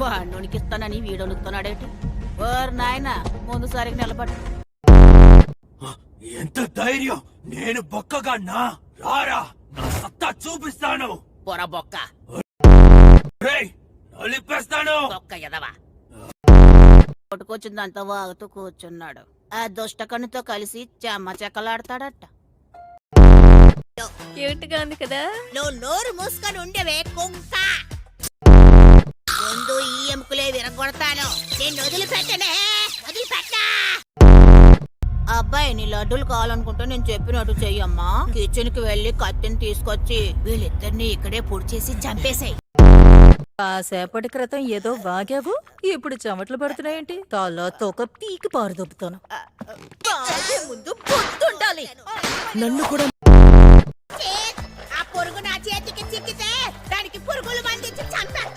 వాడికి ఇస్తానని వీడొనుకుతున్నాడేంటి? ఓర్ నాయన ముందు సరిగ్గా నిలబడి. ఎంత ధైర్యం! నేను బొక్కగాన్నా? రారా, నా సత్తా చూపిస్తాను. పొర బొక్క రేయ్, నలిపేస్తాను. బొక్క ఎదవా కొట్టుకొచ్చిందంతా వాగుతూ కూర్చున్నాడు. ఆ దుష్టకన్నుతో కలిసి చెమ్మ చెక్కలాడతాడట. క్యూట్ గా ఉంది కదా. నువ్వు నోరు మూసుకొని ఉండేవే కుంక. ముందు ఈ ఎముకలే విరగొడతాను. నేను వదిలిపెట్టనే, వదిలిపెట్టా. అబ్బాయి, నీ లడ్డూలు కావాలనుకుంటే నేను చెప్పినట్టు చెయ్యమ్మా. కిచెన్ కి వెళ్లి కత్తిని తీసుకొచ్చి వీళ్ళిద్దరిని ఇక్కడే పొడి చేసి చంపేసాయి. కాసేపటి క్రితం ఏదో వాగావు, ఇప్పుడు చెమటలు పడుతున్నాయేంటి? తల తోక పీకి పారుదొబ్బుతాను. ముందు పొద్దుండాలి. నన్ను కూడా ఆ పురుగు నా చేతికి చిక్కితే దానికి పురుగులు మందించి చంపేస్తాను.